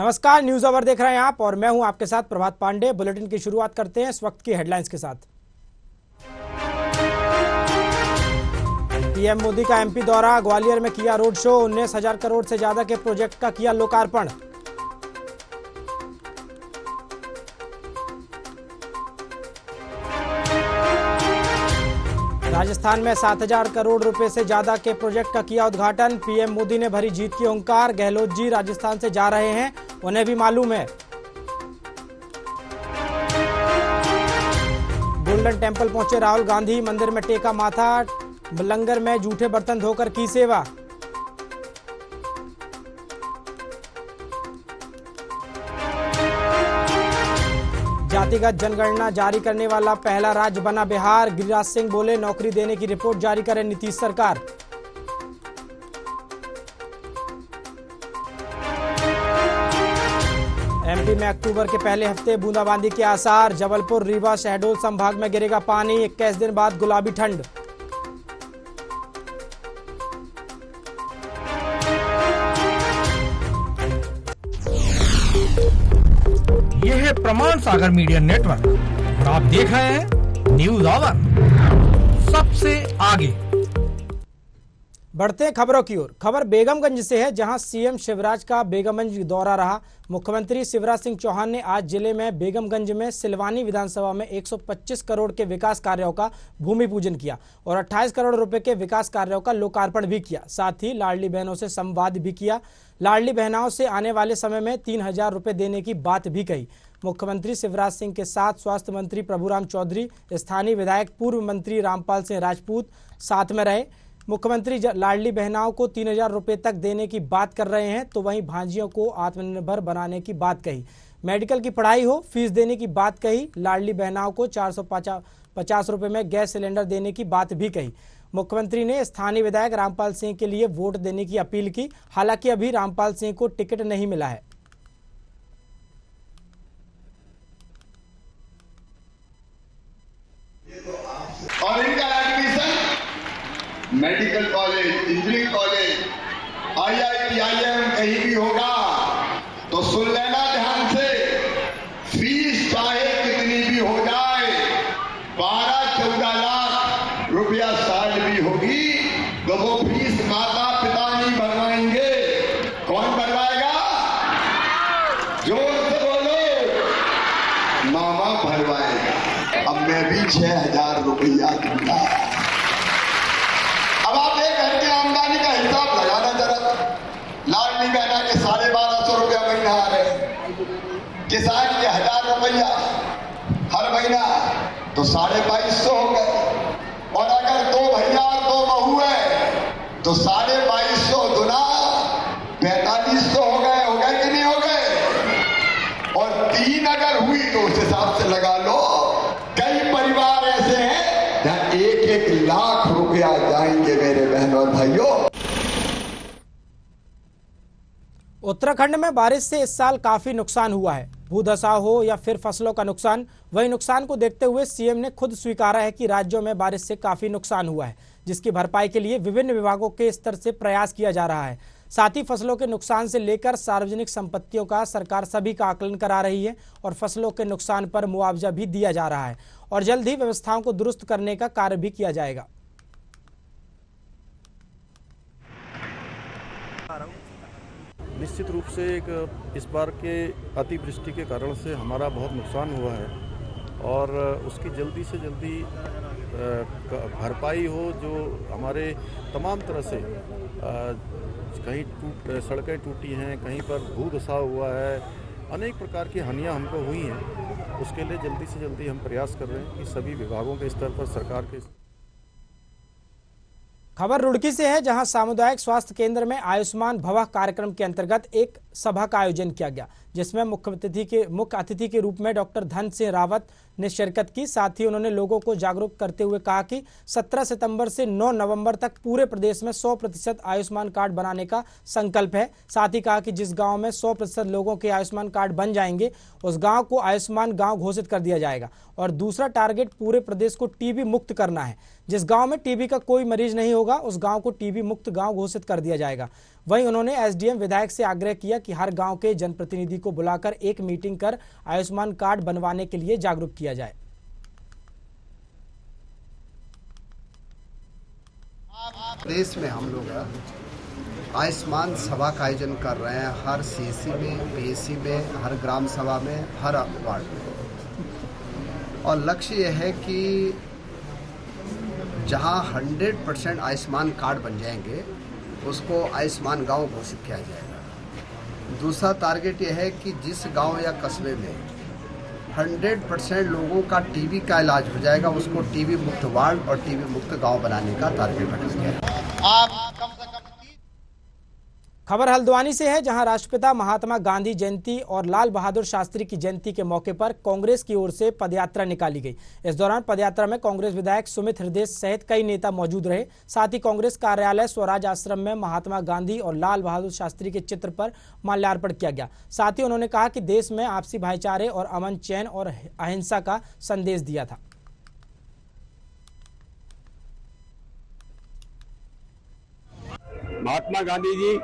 नमस्कार, न्यूज अवर देख रहे हैं आप और मैं हूं आपके साथ प्रभात पांडे। बुलेटिन की शुरुआत करते हैं इस वक्त की हेडलाइंस के साथ। पीएम मोदी का एमपी दौरा, ग्वालियर में किया रोड शो, 19,000 करोड़ से ज्यादा के प्रोजेक्ट का किया लोकार्पण। राजस्थान में 7,000 करोड़ रुपए से ज्यादा के प्रोजेक्ट का किया उद्घाटन, पीएम मोदी ने भरी जीत की ओंकार। गहलोत जी राजस्थान से जा रहे हैं, उन्हें भी मालूम है। गोल्डन टेंपल पहुंचे राहुल गांधी, मंदिर में टेका माथा, लंगर में जूठे बर्तन धोकर की सेवा। जातिगत जनगणना जारी करने वाला पहला राज्य बना बिहार, गिरिराज सिंह बोले नौकरी देने की रिपोर्ट जारी करे नीतीश सरकार। एमपी में अक्टूबर के पहले हफ्ते बूंदाबांदी के आसार, जबलपुर, रीवा, शहडोल संभाग में गिरेगा पानी, 21 दिन बाद गुलाबी ठंड। यह है प्रमाण सागर मीडिया नेटवर्क और आप देख रहे हैं न्यूज आवर, सबसे आगे। बढ़ते हैं खबरों की ओर। खबर बेगमगंज से है, जहां सीएम शिवराज का बेगमगंज दौरा रहा। मुख्यमंत्री शिवराज सिंह चौहान ने आज जिले में बेगमगंज में सिलवानी विधानसभा में 125 करोड़ के विकास कार्यों का भूमि पूजन किया और 28 करोड़ रुपए के विकास कार्यों का लोकार्पण भी किया। साथ ही लाडली बहनों से संवाद भी किया। लाडली बहनों से आने वाले समय में 3,000 रुपए देने की बात भी कही। मुख्यमंत्री शिवराज सिंह के साथ स्वास्थ्य मंत्री प्रभुराम चौधरी, स्थानीय विधायक पूर्व मंत्री रामपाल सिंह राजपूत साथ में रहे। मुख्यमंत्री लाडली बहनाओं को 3,000 रुपए तक देने की बात कर रहे हैं, तो वहीं भांजियों को आत्मनिर्भर बनाने की बात कही। मेडिकल की पढ़ाई हो, फीस देने की बात कही। लाडली बहनाओं को 450 रुपए में गैस सिलेंडर देने की बात भी कही। मुख्यमंत्री ने स्थानीय विधायक रामपाल सिंह के लिए वोट देने की अपील की। हालांकि अभी रामपाल सिंह को टिकट नहीं मिला है। और इनका admission medical college, engineering college, IIT, IIM कहीं भी होगा तो सुन लेना ध्यान से, फीस चाहे कितनी भी हो जाए, 12-14 लाख रुपया साल भी होगी तो वो फीस माता पिता नहीं भरवाएंगे। कौन भरवाएगा? जोर से बोलो, मामा भरवाएगा। अब मैं भी 6,000 रुपया दूंगा। अब आप एक घर की आमदनी का हिसाब लगाना जरा। लाडली बहना के 1,250 रुपया महीना आ रहे, किसान के 1,000 रुपया हर महीना तो 2,250 हो गए। और अगर 2 भैया और 2 बहू है तो 2,250 गुना 4,500 हो गए। हो गए कि नहीं हो गए? और 3 अगर हुई तो उस हिसाब से लगा लो, कई परिवार ऐसे हैं जहां 1-1 लाख रुपया जाएंगे मेरे बहनों और भाइयों। उत्तराखंड में बारिश से इस साल काफी नुकसान हुआ है। भूधसा हो या फिर फसलों का नुकसान, वही नुकसान को देखते हुए सीएम ने खुद स्वीकारा है कि राज्यों में बारिश से काफी नुकसान हुआ है, जिसकी भरपाई के लिए विभिन्न विभागों के स्तर से प्रयास किया जा रहा है। साथ ही फसलों के नुकसान से लेकर सार्वजनिक संपत्तियों का सरकार सभी का आकलन करा रही है और फसलों के नुकसान पर मुआवजा भी दिया जा रहा है और जल्द ही व्यवस्थाओं को दुरुस्त करने का कार्य भी किया जाएगा। निश्चित रूप से इस बार के अतिवृष्टि के कारण से हमारा बहुत नुकसान हुआ है और उसकी जल्दी से जल्दी भरपाई हो। जो हमारे तमाम तरह से कहीं सड़कें टूटी हैं, कहीं पर भूधसा हुआ है, अनेक प्रकार की हानियां हमको हुई हैं, उसके लिए जल्दी से जल्दी हम प्रयास कर रहे हैं कि सभी विभागों के स्तर पर, सरकार के। खबर रुड़की से है, जहां सामुदायिक स्वास्थ्य केंद्र में आयुष्मान भवः कार्यक्रम के अंतर्गत एक सभा का आयोजन किया गया, जिसमें मुख्य अतिथि के रूप में डॉक्टर धन सिंह रावत ने शिरकत की। साथ ही उन्होंने लोगों को जागरूक करते हुए कहा कि 17 सितंबर से 9 नवंबर तक पूरे प्रदेश में 100% आयुष्मान कार्ड बनाने का संकल्प है। साथ ही कहा कि जिस गांव में 100% लोगों के आयुष्मान कार्ड बन जाएंगे, उस गांव को आयुष्मान गांव घोषित कर दिया जाएगा। और दूसरा टारगेट पूरे प्रदेश को टीबी मुक्त करना है। जिस गांव में टीबी का कोई मरीज नहीं होगा, उस गांव को टीबी मुक्त गांव घोषित कर दिया जाएगा। वहीं उन्होंने एसडीएम विधायक से आग्रह किया कि हर गांव के जनप्रतिनिधि को बुलाकर एक मीटिंग कर आयुष्मान कार्ड बनवाने के लिए जागरूक किया जाए। देश में हम लोग आयुष्मान सभा का आयोजन कर रहे हैं, हर सीएससी में, पीएससी में, हर ग्राम सभा में, हर वार्ड में। और लक्ष्य यह है कि जहां 100% आयुष्मान कार्ड बन जाएंगे उसको आयुष्मान गांव घोषित किया जाएगा। दूसरा टारगेट यह है कि जिस गांव या कस्बे में 100% लोगों का टीबी का इलाज हो जाएगा उसको टीबी मुक्त वार्ड और टीबी मुक्त गांव बनाने का टारगेट रखा गया है। खबर हल्द्वानी से है, जहां राष्ट्रपिता महात्मा गांधी जयंती और लाल बहादुर शास्त्री की जयंती के मौके पर कांग्रेस की ओर से पदयात्रा निकाली गई। इस दौरान पदयात्रा में कांग्रेस विधायक सुमित हृदय सहित कई नेता मौजूद रहे। साथ ही कांग्रेस कार्यालय स्वराज आश्रम में महात्मा गांधी और लाल बहादुर शास्त्री के चित्र पर माल्यार्पण किया गया। साथ ही उन्होंने कहा कि देश में आपसी भाईचारे और अमन, चैन और अहिंसा का संदेश दिया था। महात्मा गांधी जी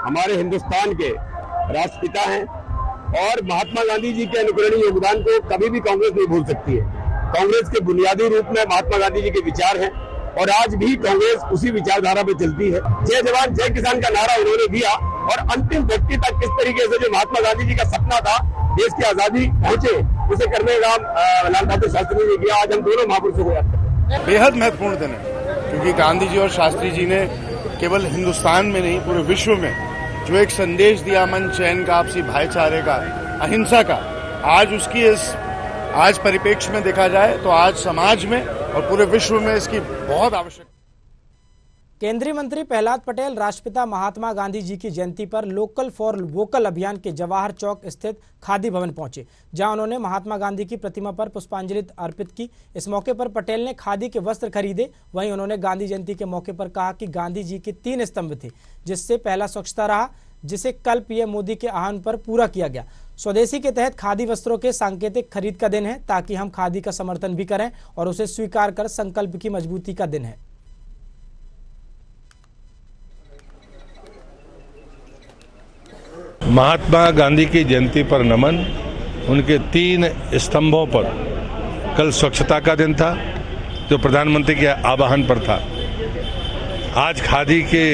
हमारे हिंदुस्तान के राष्ट्रपिता हैं और महात्मा गांधी जी के अनुकरणीय योगदान को कभी भी कांग्रेस नहीं भूल सकती है। कांग्रेस के बुनियादी रूप में महात्मा गांधी जी के विचार हैं और आज भी कांग्रेस उसी विचारधारा पे चलती है। जय जवान जय किसान का नारा उन्होंने दिया और अंतिम व्यक्ति तक किस तरीके से जो महात्मा गांधी जी का सपना था देश की आजादी पहुंचे, उसे करने का लाल बहादुर शास्त्री ने किया। आज हम दोनों महापुरुषों को याद करते हैं। बेहद महत्वपूर्ण दिन है क्योंकि गांधी जी और शास्त्री जी ने केवल हिंदुस्तान में नहीं पूरे विश्व में जो एक संदेश दिया अमन, चैन का, आपसी भाईचारे का, अहिंसा का, आज उसकी आज परिप्रेक्ष्य में देखा जाए तो आज समाज में और पूरे विश्व में इसकी बहुत आवश्यकता। केंद्रीय मंत्री प्रहलाद पटेल राष्ट्रपिता महात्मा गांधी जी की जयंती पर लोकल फॉर वोकल अभियान के जवाहर चौक स्थित खादी भवन पहुंचे, जहां उन्होंने महात्मा गांधी की प्रतिमा पर पुष्पांजलि अर्पित की। इस मौके पर पटेल ने खादी के वस्त्र खरीदे। वहीं उन्होंने गांधी जयंती के मौके पर कहा कि गांधी जी के 3 स्तंभ थे, जिससे पहला स्वच्छता रहा, जिसे कल पीएम मोदी के आह्वान पर पूरा किया गया। स्वदेशी के तहत खादी वस्त्रों के सांकेतिक खरीद का दिन है, ताकि हम खादी का समर्थन भी करें और उसे स्वीकार कर संकल्प की मजबूती का दिन है। महात्मा गांधी की जयंती पर नमन। उनके 3 स्तंभों पर कल स्वच्छता का दिन था जो प्रधानमंत्री के आह्वान पर था। आज खादी के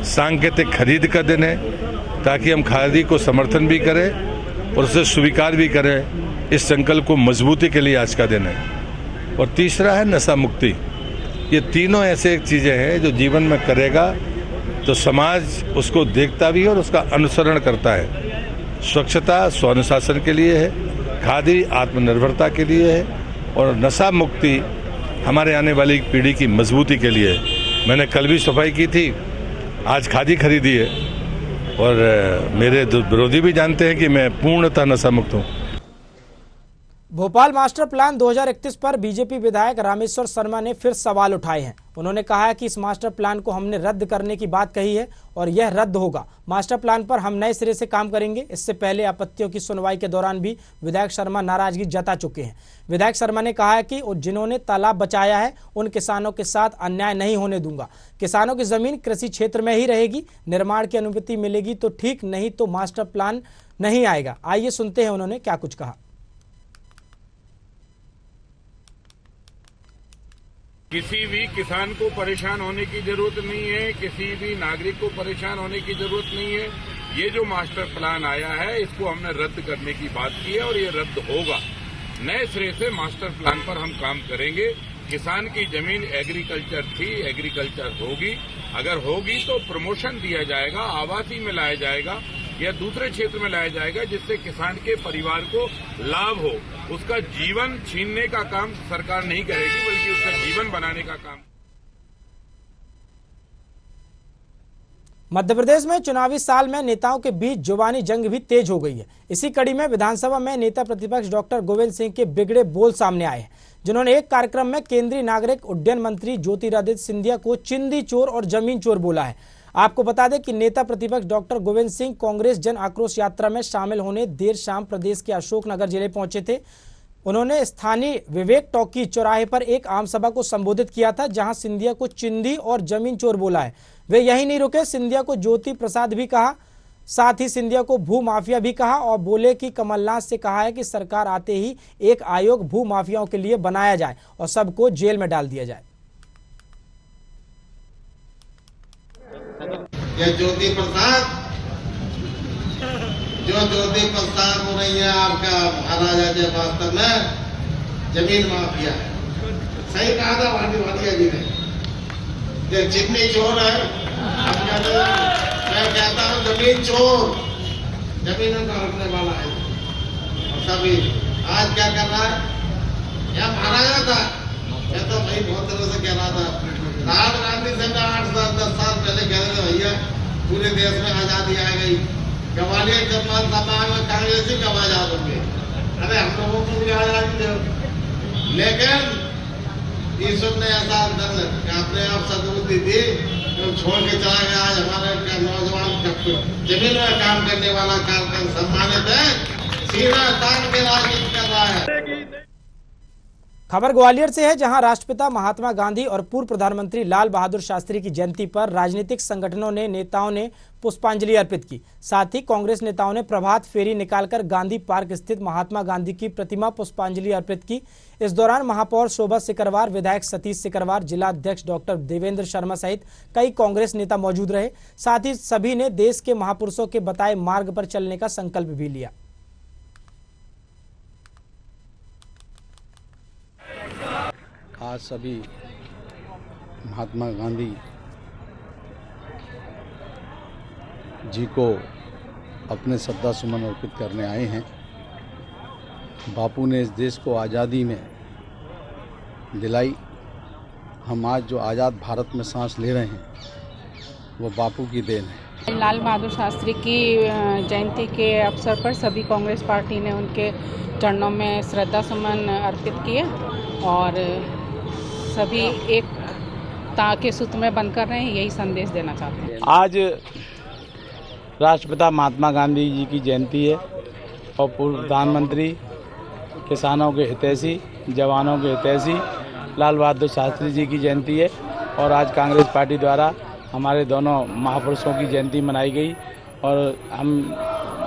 सांकेतिक खरीद का दिन है ताकि हम खादी को समर्थन भी करें और उसे स्वीकार भी करें। इस संकल्प को मजबूती के लिए आज का दिन है। और तीसरा है नशा मुक्ति। ये तीनों ऐसे चीज़ें हैं जो जीवन में करेगा तो समाज उसको देखता भी है और उसका अनुसरण करता है। स्वच्छता स्वानुशासन के लिए है, खादी आत्मनिर्भरता के लिए है और नशा मुक्ति हमारे आने वाली पीढ़ी की मजबूती के लिए है। मैंने कल भी सफाई की थी, आज खादी खरीदी है और मेरे विरोधी भी जानते हैं कि मैं पूर्णतः नशा मुक्त हूँ। भोपाल मास्टर प्लान 2031 पर बीजेपी विधायक रामेश्वर शर्मा ने फिर सवाल उठाए हैं। उन्होंने कहा है कि इस मास्टर प्लान को हमने रद्द करने की बात कही है और यह रद्द होगा। मास्टर प्लान पर हम नए सिरे से काम करेंगे। इससे पहले आपत्तियों की सुनवाई के दौरान भी विधायक शर्मा नाराजगी जता चुके हैं। विधायक शर्मा ने कहा है कि जिन्होंने तालाब बचाया है उन किसानों के साथ अन्याय नहीं होने दूंगा। किसानों की जमीन कृषि क्षेत्र में ही रहेगी। निर्माण की अनुमति मिलेगी तो ठीक, नहीं तो मास्टर प्लान नहीं आएगा। आइए सुनते हैं उन्होंने क्या कुछ कहा। किसी भी किसान को परेशान होने की जरूरत नहीं है, किसी भी नागरिक को परेशान होने की जरूरत नहीं है। ये जो मास्टर प्लान आया है इसको हमने रद्द करने की बात की है और ये रद्द होगा। नए सिरे से मास्टर प्लान पर हम काम करेंगे। किसान की जमीन एग्रीकल्चर थी, एग्रीकल्चर होगी। अगर होगी तो प्रमोशन दिया जाएगा, आवासीय में लाया जाएगा या दूसरे क्षेत्र में लाया जाएगा, जिससे किसान के परिवार को लाभ हो। उसका जीवन छीनने का काम सरकार नहीं करेगी, बल्कि उसका जीवन बनाने का काम। मध्य प्रदेश में चुनावी साल में नेताओं के बीच जुबानी जंग भी तेज हो गई है। इसी कड़ी में विधानसभा में नेता प्रतिपक्ष डॉक्टर गोविंद सिंह के बिगड़े बोल सामने आए हैं, जिन्होंने एक कार्यक्रम में केंद्रीय नागरिक उड्डयन मंत्री ज्योतिरादित्य सिंधिया को चिंदी चोर और जमीन चोर बोला है। आपको बता दें कि नेता प्रतिपक्ष डॉक्टर गोविंद सिंह कांग्रेस जन आक्रोश यात्रा में शामिल होने देर शाम प्रदेश के अशोकनगर जिले पहुंचे थे। उन्होंने स्थानीय विवेक टॉकी चौराहे पर एक आम सभा को संबोधित किया था, जहां सिंधिया को चिंदी और जमीन चोर बोला है। वे यही नहीं रुके, सिंधिया को ज्योति प्रसाद भी कहा। साथ ही सिंधिया को भू माफिया भी कहा और बोले कि कमलनाथ से कहा है कि सरकार आते ही एक आयोग भू माफियाओं के लिए बनाया जाए और सबको जेल में डाल दिया जाए। ज्योति प्रसाद हो रही है आपका महाराजा के वास्तव में जमीन माफिया है। सही कहा था भाटिया जी ने, जितनी चोर है मैं कहता हूँ जमीन चोर, जमीनों का रखने वाला है। और सभी आज क्या कर रहा है, क्या महाराजा था, मैं तो भाई बहुत तरह से कह रहा था। राहुल गांधी से 8-10 साल पहले कह रहे थे भैया पूरे देश में आजादी आ गई, ग्वालियर जम्मान समाज में कांग्रेसी कब आजाद होंगे। अरे हम लोगों को भी आजादी दो, लेकिन ईश्वर ने ऐसा अपने आप सदबुद्धि दी तो छोड़ के चला गया। आज हमारे नौजवान जमीन में काम करने वाला कार्यक्रम सम्मानित है, सीधा तान के राजनीति कर रहा है। खबर ग्वालियर से है, जहां राष्ट्रपिता महात्मा गांधी और पूर्व प्रधानमंत्री लाल बहादुर शास्त्री की जयंती पर राजनीतिक संगठनों ने नेताओं ने पुष्पांजलि अर्पित की। साथ ही कांग्रेस नेताओं ने प्रभात फेरी निकालकर गांधी पार्क स्थित महात्मा गांधी की प्रतिमा पुष्पांजलि अर्पित की। इस दौरान महापौर शोभा सिकरवार, विधायक सतीश सिकरवार, जिला अध्यक्ष डॉक्टर देवेंद्र शर्मा सहित कई कांग्रेस नेता मौजूद रहे। साथ ही सभी ने देश के महापुरुषों के बताए मार्ग पर चलने का संकल्प भी लिया। आज सभी महात्मा गांधी जी को अपने श्रद्धा सुमन अर्पित करने आए हैं। बापू ने इस देश को आज़ादी में दिलाई। हम आज जो आज़ाद भारत में सांस ले रहे हैं वो बापू की देन है। लाल बहादुर शास्त्री की जयंती के अवसर पर सभी कांग्रेस पार्टी ने उनके चरणों में श्रद्धा सुमन अर्पित किए और सभी एकता के सूत्र में बंधकर रहे हैं, यही संदेश देना चाहते हैं। आज राष्ट्रपिता महात्मा गांधी जी की जयंती है और पूर्व प्रधानमंत्री, किसानों के हितैषी, जवानों के हितैषी लाल बहादुर शास्त्री जी की जयंती है। और आज कांग्रेस पार्टी द्वारा हमारे दोनों महापुरुषों की जयंती मनाई गई और हम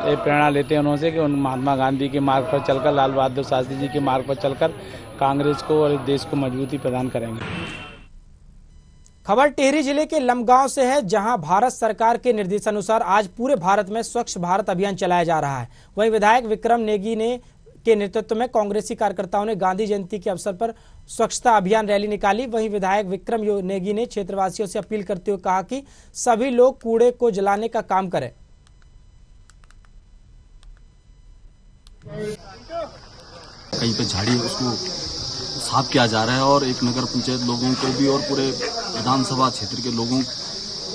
ये प्रेरणा लेते हैं उन्होंने कि उन महात्मा गांधी के मार्ग पर चलकर, लाल बहादुर शास्त्री जी के मार्ग पर चलकर कांग्रेस को और देश को मजबूती प्रदान करेंगे। खबर टिहरी जिले के लमगांव से है, जहां भारत सरकार के निर्देशानुसार आज पूरे भारत में स्वच्छ भारत अभियान चलाया जा रहा है। वहीं विधायक विक्रम नेगी के नेतृत्व में कांग्रेसी कार्यकर्ताओं ने गांधी जयंती के अवसर पर स्वच्छता अभियान रैली निकाली। वहीं विधायक विक्रम नेगी ने क्षेत्रवासियों से अपील करते हुए कहा कि सभी लोग कूड़े को जलाने का काम करें। कहीं पे झाड़ी है उसको साफ किया जा रहा है और एक नगर पंचायत लोगों को भी और पूरे विधानसभा क्षेत्र के लोगों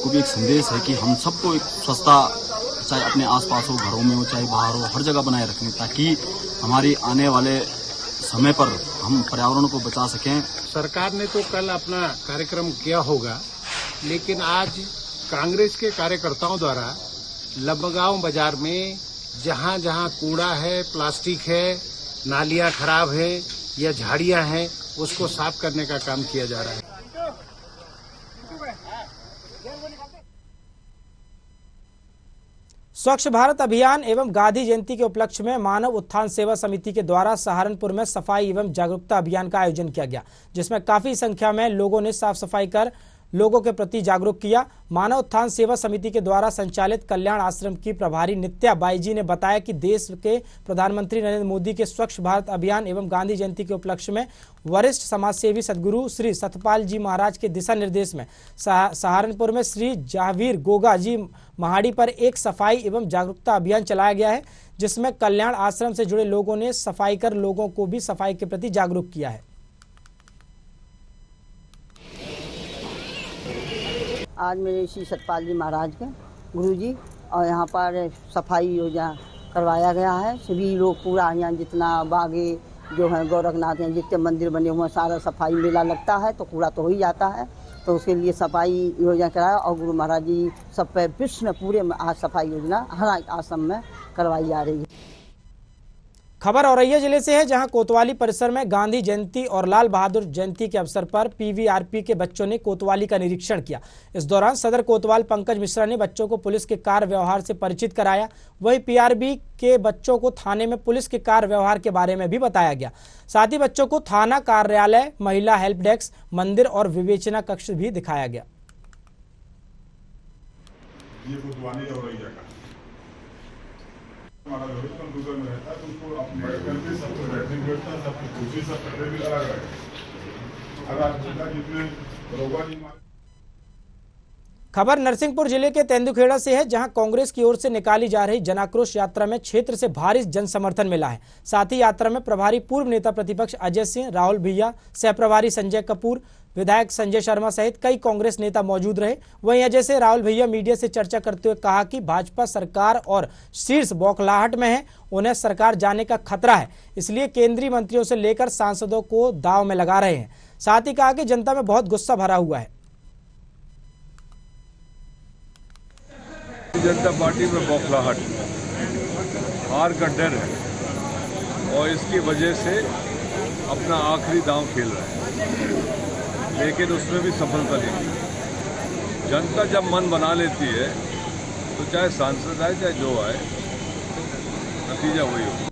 को भी एक संदेश है कि हम सबको एक स्वच्छता, चाहे अपने आसपास हो, घरों में हो, चाहे बाहर हो, हर जगह बनाए रखें ताकि हमारी आने वाले समय पर हम पर्यावरण को बचा सकें। सरकार ने तो कल अपना कार्यक्रम किया होगा, लेकिन आज कांग्रेस के कार्यकर्ताओं द्वारा लमगांव बाजार में जहां जहां कूड़ा है, प्लास्टिक है, नालियां खराब है या झाड़ियां हैं, उसको साफ करने का काम किया जा रहा है। स्वच्छ भारत अभियान एवं गांधी जयंती के उपलक्ष्य में मानव उत्थान सेवा समिति के द्वारा सहारनपुर में सफाई एवं जागरूकता अभियान का आयोजन किया गया, जिसमें काफी संख्या में लोगों ने साफ सफाई कर लोगों के प्रति जागरूक किया। मानव उत्थान सेवा समिति के द्वारा संचालित कल्याण आश्रम की प्रभारी नित्या बाई जी ने बताया कि देश के प्रधानमंत्री नरेंद्र मोदी के स्वच्छ भारत अभियान एवं गांधी जयंती के उपलक्ष्य में वरिष्ठ समाजसेवी सदगुरु श्री सतपाल जी महाराज के दिशा निर्देश में सहारनपुर में श्री जहावीर गोगा जी महाड़ी पर एक सफाई एवं जागरूकता अभियान चलाया गया है, जिसमें कल्याण आश्रम से जुड़े लोगों ने सफाई कर लोगों को भी सफाई के प्रति जागरूक किया है। आज मेरे श्री सतपाल जी महाराज के गुरु जी और यहाँ पर सफाई योजना करवाया गया है। सभी लोग पूरा यहाँ जितना बागे जो है गोरखनाथ हैं, जितने मंदिर बने हुए हैं, सारा सफाई मेला लगता है तो कूड़ा तो हो ही जाता है, तो उसके लिए सफाई योजना कराया और गुरु महाराज जी सब पे विश्व में पूरे में आज सफाई योजना हर आश्रम में करवाई जा रही है। खबर औरैया जिले से है, जहां कोतवाली परिसर में गांधी जयंती और लाल बहादुर जयंती के अवसर पर पीवीआरपी के बच्चों ने कोतवाली का निरीक्षण किया। इस दौरान सदर कोतवाल पंकज मिश्रा ने बच्चों को पुलिस के कार्य व्यवहार से परिचित कराया। वहीं पीआरबी के बच्चों को थाने में पुलिस के कार्य व्यवहार के बारे में भी बताया गया। साथ ही बच्चों को थाना कार्यालय, महिला हेल्प डेस्क, मंदिर और विवेचना कक्ष भी दिखाया गया। हमारा जो कंप्यूटर में रहता है तो उसको अपने करके सब कुछ बैठने की व्यवस्था, सब कुछ कुर्सी, सब कपड़े भी अलग है। अगर जितने रोगा खबर नरसिंहपुर जिले के तेंदुखेड़ा से है, जहां कांग्रेस की ओर से निकाली जा रही जन आक्रोश यात्रा में क्षेत्र से भारी जन समर्थन मिला है। साथ ही यात्रा में प्रभारी पूर्व नेता प्रतिपक्ष अजय सिंह, राहुल भैया, सह प्रभारी संजय कपूर, विधायक संजय शर्मा सहित कई कांग्रेस नेता मौजूद रहे। वहीं अजय से राहुल भैया मीडिया से चर्चा करते हुए कहा कि भाजपा सरकार और शीर्ष बौखलाहट में है, उन्हें सरकार जाने का खतरा है, इसलिए केंद्रीय मंत्रियों से लेकर सांसदों को दांव में लगा रहे हैं। साथ ही कहा कि जनता में बहुत गुस्सा भरा हुआ है। जनता पार्टी में बौखलाहट, हार का डर है और इसकी वजह से अपना आखिरी दांव खेल रहा है, लेकिन उसमें भी सफलता नहीं मिली। जनता जब मन बना लेती है तो चाहे सांसद आए चाहे जो आए, नतीजा वही हो।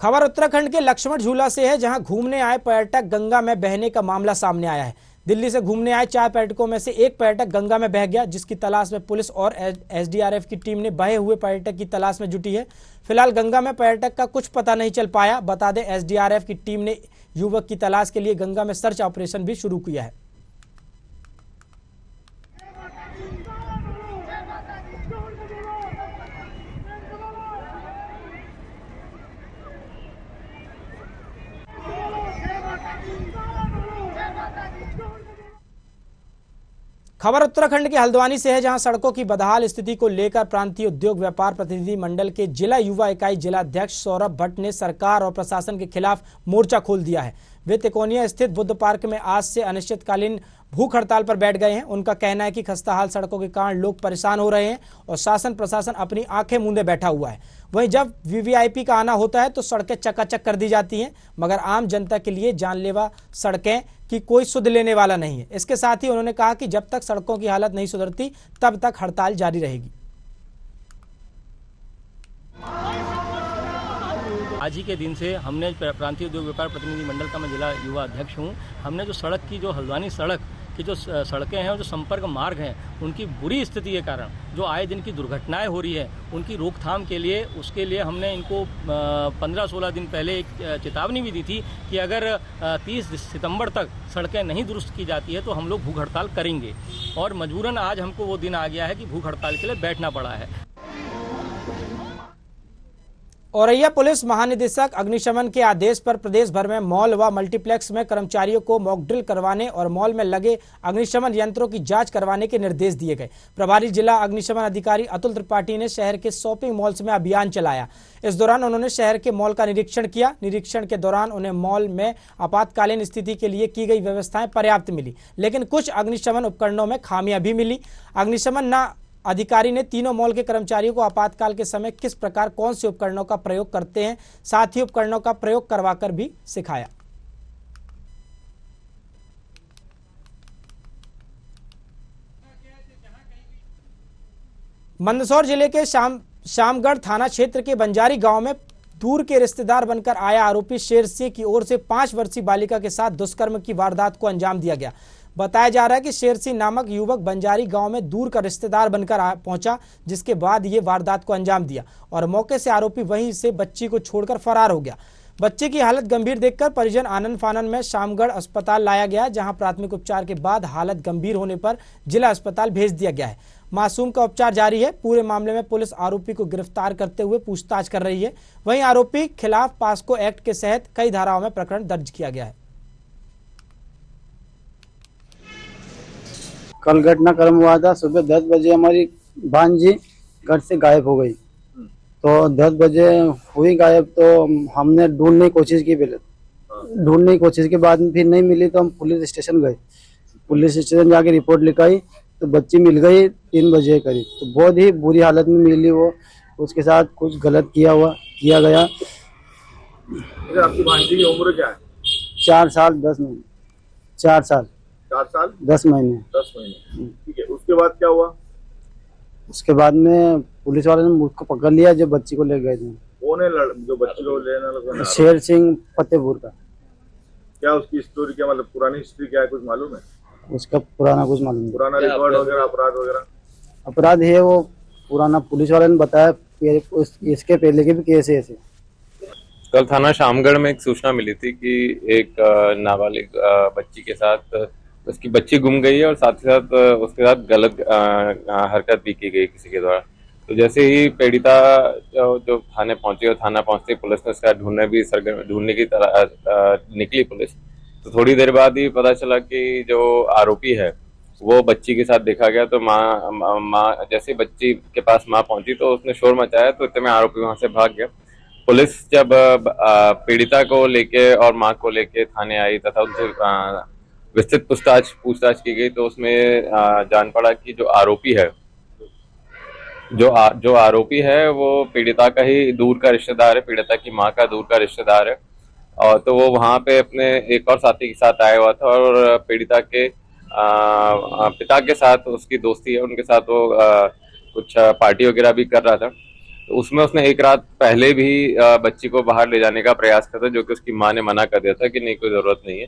खबर उत्तराखंड के लक्ष्मण झूला से है, जहां घूमने आए पर्यटक गंगा में बहने का मामला सामने आया है। दिल्ली से घूमने आए 4 पर्यटकों में से एक पर्यटक गंगा में बह गया, जिसकी तलाश में पुलिस और एसडीआरएफ की टीम ने बहे हुए पर्यटक की तलाश में जुटी है। फिलहाल गंगा में पर्यटक का कुछ पता नहीं चल पाया। बता दें, एसडीआरएफ की टीम ने युवक की तलाश के लिए गंगा में सर्च ऑपरेशन भी शुरू किया है। खबर उत्तराखंड के हल्द्वानी से है, जहां सड़कों की बदहाल स्थिति को लेकर प्रांतीय उद्योग व्यापार प्रतिनिधि मंडल के जिला युवा इकाई जिलाध्यक्ष सौरभ भट्ट ने सरकार और प्रशासन के खिलाफ मोर्चा खोल दिया है। वे तिकोनिया स्थित बुद्ध पार्क में आज से अनिश्चितकालीन भूख हड़ताल पर बैठ गए हैं। उनका कहना है कि खस्ताहाल सड़कों के कारण लोग परेशान हो रहे हैं और शासन प्रशासन अपनी आंखें मूंदे बैठा हुआ है। वहीं जब वीवीआईपी का आना होता है तो सड़कें चकाचक कर दी जाती हैं, मगर आम जनता के लिए जानलेवा सड़कें की कोई सुध लेने वाला नहीं है। इसके साथ ही उन्होंने कहा कि जब तक सड़कों की हालत नहीं सुधरती तब तक हड़ताल जारी रहेगी। आज ही के दिन से हमने प्रांतीय उद्योग व्यापार प्रतिनिधि मंडल का मैं जिला युवा अध्यक्ष हूँ। हमने जो सड़क की, जो हल्द्वानी सड़क की जो सड़कें हैं और जो संपर्क मार्ग हैं, उनकी बुरी स्थिति के कारण जो आए दिन की दुर्घटनाएं हो रही है, उनकी रोकथाम के लिए, उसके लिए हमने इनको 15-16 दिन पहले एक चेतावनी भी दी थी कि अगर 30 सितंबर तक सड़कें नहीं दुरुस्त की जाती है तो हम लोग भूख हड़ताल करेंगे। और मजबूरन आज हमको वो दिन आ गया है कि भूख हड़ताल के लिए बैठना पड़ा है। औरैया पुलिस महानिदेशक अग्निशमन के आदेश पर प्रदेश भर में मॉल व मल्टीप्लेक्स में कर्मचारियों को मॉक ड्रिल करवाने और मॉल में लगे अग्निशमन यंत्रों की जांच करवाने के निर्देश दिए गए। प्रभारी जिला अग्निशमन अधिकारी अतुल त्रिपाठी ने शहर के शॉपिंग मॉल्स में अभियान चलाया। इस दौरान उन्होंने शहर के मॉल का निरीक्षण किया। निरीक्षण के दौरान उन्हें मॉल में आपातकालीन स्थिति के लिए की गई व्यवस्थाएं पर्याप्त मिली, लेकिन कुछ अग्निशमन उपकरणों में खामियां भी मिली। अग्निशमन अधिकारी ने तीनों मॉल के कर्मचारियों को आपातकाल के समय किस प्रकार कौन से उपकरणों का प्रयोग करते हैं, साथ ही उपकरणों का प्रयोग करवाकर भी सिखाया। मंदसौर जिले के शामगढ़ थाना क्षेत्र के बंजारी गांव में दूर के रिश्तेदार बनकर आया आरोपी शेर सिंह की ओर से 5 वर्षीय बालिका के साथ दुष्कर्म की वारदात को अंजाम दिया गया। बताया जा रहा है कि शेर सिंह नामक युवक बंजारी गांव में दूर का रिश्तेदार बनकर पहुंचा, जिसके बाद ये वारदात को अंजाम दिया और मौके से आरोपी वहीं से बच्ची को छोड़कर फरार हो गया। बच्चे की हालत गंभीर देखकर परिजन आनंद फानन में शामगढ़ अस्पताल लाया गया, जहां प्राथमिक उपचार के बाद हालत गंभीर होने पर जिला अस्पताल भेज दिया गया है। मासूम का उपचार जारी है। पूरे मामले में पुलिस आरोपी को गिरफ्तार करते हुए पूछताछ कर रही है। वहीं आरोपी खिलाफ पास्को एक्ट के तहत कई धाराओं में प्रकरण दर्ज किया गया है। कल घटनाक्रम हुआ था। सुबह 10 बजे हमारी भांजी घर से गायब हो गई, तो 10 बजे हुई गायब, तो हमने ढूंढने की कोशिश की। पहले ढूंढने की कोशिश के बाद फिर नहीं मिली तो हम पुलिस स्टेशन गए। पुलिस स्टेशन जाके रिपोर्ट लिखाई तो बच्ची मिल गई 3 बजे करीब। तो बहुत ही बुरी हालत में मिली वो। उसके साथ कुछ गलत किया गया। आपकी भांजी की उम्र क्या है? 4 साल 10 महीने। 4 साल 10 महीने। 10 महीने, ठीक है। उसके बाद क्या हुआ? उसके बाद में पुलिस वाले ने मुझको पकड़ लिया, जो बच्ची को ले गए थे। कौन है जो बच्ची को लेने लगा? शेर सिंह फतेहपुर का। क्या उसकी स्टोरी, क्या मतलब पुरानी हिस्ट्री क्या है, कुछ मालूम है? उसका पुराना कुछ मालूम नहीं। पुराना रिकॉर्ड वगैरह, अपराध वगैरह? अपराध है वो पुराना, पुलिस वाले ने बताया इसके पहले के भी केस है ऐसे। कल थाना शामगढ़ में एक सूचना मिली थी कि एक नाबालिग बच्ची के साथ, उसकी बच्ची गुम गई है और साथ ही साथ उसके साथ गलत हरकत भी की गई किसी के द्वारा। तो जैसे ही पीड़िता जो थाने पहुंची और थाना पहुंचते पुलिस ने उसका ढूंढने की तरह निकली पुलिस, तो थोड़ी देर बाद ही पता चला कि जो आरोपी है वो बच्ची के साथ देखा गया। तो माँ जैसे बच्ची के पास माँ पहुंची तो उसने शोर मचाया, तो इतने में आरोपी वहां से भाग गया। पुलिस जब पीड़िता को लेके और माँ को लेके थाने आई तथा उनसे विस्तृत पूछताछ की गई, तो उसमें जान पड़ा कि जो आरोपी है वो पीड़िता का ही दूर का रिश्तेदार है, पीड़िता की माँ का दूर का रिश्तेदार है। और तो वो वहां पे अपने एक और साथी के साथ आया हुआ था और पीड़िता के पिता के साथ उसकी दोस्ती है, उनके साथ वो कुछ पार्टी वगैरह भी कर रहा था। तो उसमें उसने एक रात पहले भी बच्ची को बाहर ले जाने का प्रयास किया था, जो कि उसकी माँ ने मना कर दिया था कि नहीं, कोई जरूरत नहीं है।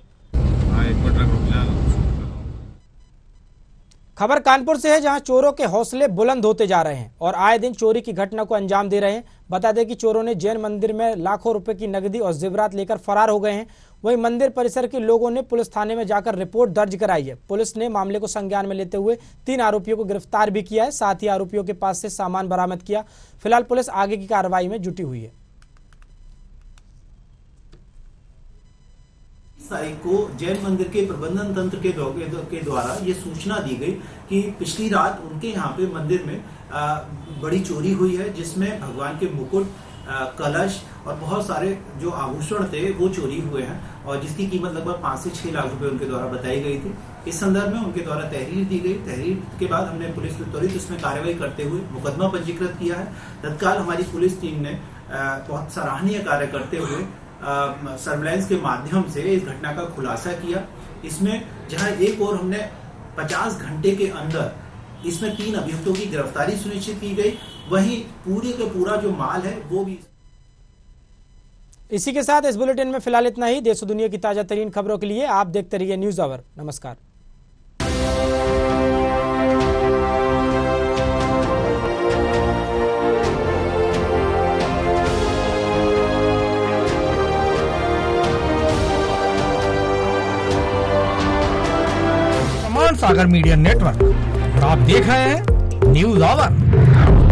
खबर कानपुर से है, जहां चोरों के हौसले बुलंद होते जा रहे हैं और आए दिन चोरी की घटना को अंजाम दे रहे हैं। बता दें कि चोरों ने जैन मंदिर में लाखों रुपए की नकदी और जेवरात लेकर फरार हो गए हैं। वहीं मंदिर परिसर के लोगों ने पुलिस थाने में जाकर रिपोर्ट दर्ज कराई है। पुलिस ने मामले को संज्ञान में लेते हुए 3 आरोपियों को गिरफ्तार भी किया है, साथ ही आरोपियों के पास से सामान बरामद किया। फिलहाल पुलिस आगे की कार्रवाई में जुटी हुई है। तारीख को जैन मंदिर के प्रबंधन तंत्र के द्वारा ये सूचना दी गई कि पिछली रात उनके यहाँ पे मंदिर में बड़ी चोरी हुई है, जिसमें भगवान के मुकुट, कलश और बहुत सारे जो आभूषण थे वो चोरी हुए हैं और जिसकी कीमत लगभग 5 से 6 लाख रुपए उनके द्वारा बताई गई थी। इस संदर्भ में उनके द्वारा तहरीर दी गई। तहरीर के बाद हमने पुलिस ने त्वरित इसमें कार्रवाई करते हुए मुकदमा पंजीकृत किया है। तत्काल हमारी पुलिस टीम ने बहुत सराहनीय कार्य करते हुए सर्विलांस के माध्यम से इस घटना का खुलासा किया। इसमें जहां एक और हमने 50 घंटे के अंदर इसमें 3 अभियुक्तों की गिरफ्तारी सुनिश्चित की गई, वहीं पूरे का पूरा जो माल है वो भी। इसी के साथ इस बुलेटिन में फिलहाल इतना ही। देश और दुनिया की ताजा तरीन खबरों के लिए आप देखते रहिए न्यूज आवर। नमस्कार। सागर मीडिया नेटवर्क और आप देख रहे हैं न्यूज आवर।